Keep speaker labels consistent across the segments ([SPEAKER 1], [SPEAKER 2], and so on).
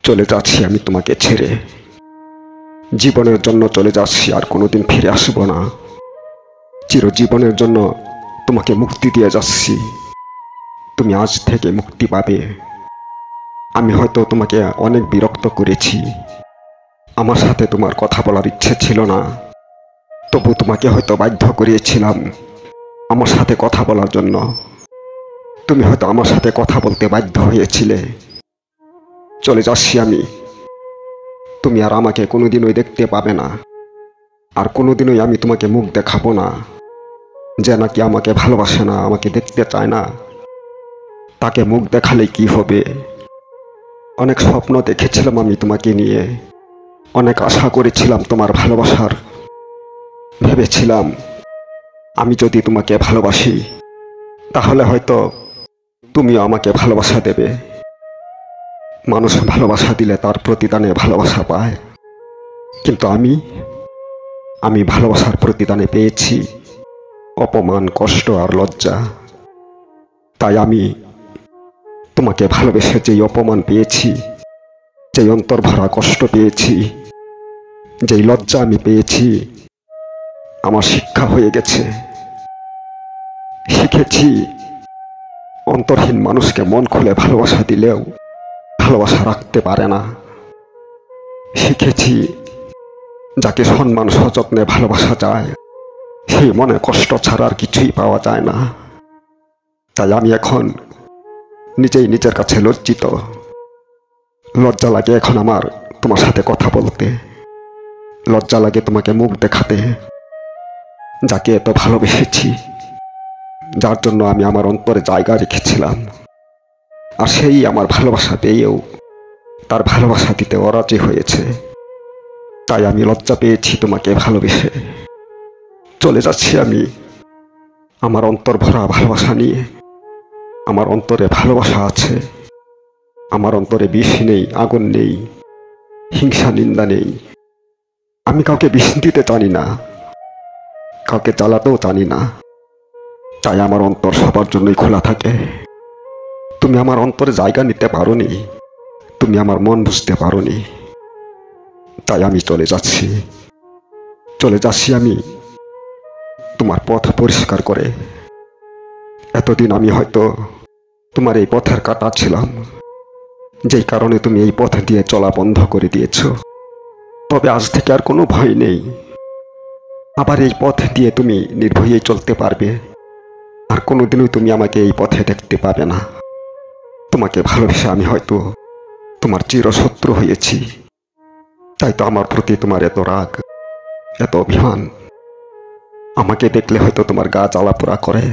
[SPEAKER 1] চলে যাচ্ছি আমি তোমাকে ছেড়ে, জীবনের জন্য চলে যাচ্ছি, আর কোনোদিন ফিরে আসবো না। চিরজীবনের জন্য তোমাকে মুক্তি দিয়ে যাচ্ছি। তুমি আজ থেকে মুক্তি পাবে। আমি হয়তো তোমাকে অনেক বিরক্ত করেছি, আমার সাথে তোমার কথা বলার ইচ্ছে ছিল না, তবু তোমাকে হয়তো বাধ্য করিয়েছিলাম আমার সাথে কথা বলার জন্য। তুমি হয়তো আমার সাথে কথা বলতে বাধ্য হয়েছিলে। চলে যাচ্ছি আমি। তুমি আর আমাকে কোনোদিনই দেখতে পাবে না, আর কোনোদিনই আমি তোমাকে মুখ দেখাবো না। যে নাকি আমাকে ভালোবাসে না, আমাকে দেখতে চায় না, তাকে মুখ দেখালে কি হবে? অনেক স্বপ্ন দেখেছিলাম আমি তোমাকে নিয়ে, অনেক আশা করেছিলাম তোমার ভালোবাসার। ভেবেছিলাম আমি যদি তোমাকে ভালোবাসি, তাহলে হয়তো তুমিও আমাকে ভালোবাসা দেবে। মানুষ ভালোবাসা দিলে তার প্রতিদানে ভালোবাসা পায়, কিন্তু আমি ভালোবাসার প্রতিদানে পেয়েছি অপমান, কষ্ট আর লজ্জা। তাই আমি তোমাকে ভালোবেসে যেই অপমান পেয়েছি, যেই অন্তর ভরা কষ্ট পেয়েছি, যেই লজ্জা আমি পেয়েছি, আমার শিক্ষা হয়ে গেছে। শিখেছি অন্তরহীন মানুষকে মন খুলে ভালোবাসা দিলেও ভালোবাসা রাখতে পারে না। শিখেছি যাকে সম্মান সযত্নে ভালোবাসা যায়, সেই মনে কষ্ট ছাড়া আর কিছুই পাওয়া যায় না। তাই আমি এখন নিজেই নিজের কাছে লজ্জিত। লজ্জা লাগে এখন আমার তোমার সাথে কথা বলতে, লজ্জা লাগে তোমাকে মুখ দেখাতে। যাকে এত ভালোবেসেছি, যার জন্য আমি আমার অন্তরে জায়গা রেখেছিলাম, আর সেই আমার ভালোবাসা পেয়েও তার ভালোবাসা দিতে অরাজি হয়েছে। তাই আমি লজ্জা পেয়েছি তোমাকে ভালোবেসে। চলে যাচ্ছি আমি আমার অন্তর ভরা ভালোবাসা নিয়ে। আমার অন্তরে ভালোবাসা আছে, আমার অন্তরে বিষ নেই, আগুন নেই, হিংসা নিন্দা নেই। আমি কাউকে বিষ দিতে জানি না, কাউকে জ্বালাতেও জানি না। তাই আমার অন্তর সবার জন্যই খোলা থাকে। তুমি আমার অন্তরে জায়গা নিতে পারোনি, তুমি আমার মন বুঝতে পারোনি। তাই আমি চলে যাচ্ছি আমি তোমার পথ পরিষ্কার করে। এতদিন আমি হয়তো তোমার এই পথের কাঁটা ছিলাম, যেই কারণে তুমি এই পথ দিয়ে চলা বন্ধ করে দিয়েছ। তবে আজ থেকে আর কোনো ভয় নেই। আবার এই পথ দিয়ে তুমি নির্ভয়ে চলতে পারবে, আর কোনোদিনই তুমি আমাকে এই পথে দেখতে পাবে না। তোমাকে ভালোবেসে আমি হয়তো তোমার চিরশত্রু হয়েছি, তাই তো আমার প্রতি তোমার এত রাগ, এত অভিমান। আমাকে দেখলে হয়তো তোমার গা জ্বালা পোড়া করে,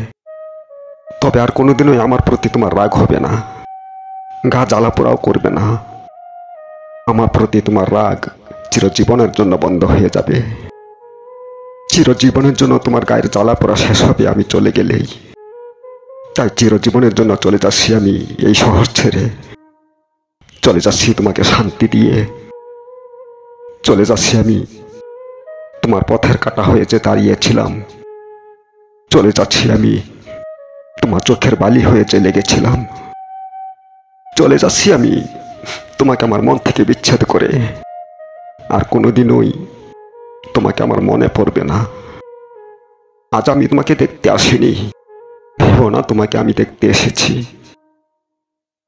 [SPEAKER 1] তবে আর কোনোদিনই আমার প্রতি তোমার রাগ হবে না, গা জ্বালা পোড়াও করবে না। আমার প্রতি তোমার রাগ চিরজীবনের জন্য বন্ধ হয়ে যাবে। চিরজীবনের জন্য তোমার গায়ের জ্বালা পোড়া শেষ হবে আমি চলে গেলেই। তাই চিরজীবনের জন্য চলে যাচ্ছি আমি এই শহর ছেড়ে। চলে যাচ্ছি তোমাকে শান্তি দিয়ে। চলে যাচ্ছি আমি তোমার পথের কাঁটা হয়ে যে দাঁড়িয়েছিলাম। চলে যাচ্ছি আমি তোমার চোখের বালি হয়ে যে লেগেছিলাম। চলে যাচ্ছি আমি তোমাকে আমার মন থেকে বিচ্ছেদ করে। আর কোনোদিনই তোমাকে আমার মনে পড়বে না। আজ আমি তোমাকে দেখতে আসিনি, ভেবো না তোমাকে আমি দেখতে এসেছি।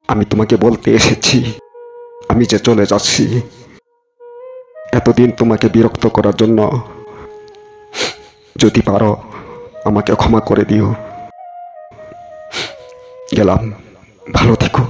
[SPEAKER 1] আমি তোমাকে বলতে এসেছি আমি যে চলে যাচ্ছি। এতদিন তোমাকে বিরক্ত করার জন্য যদি পারো আমাকে ক্ষমা করে দিও। গেলাম, ভালো থেকো।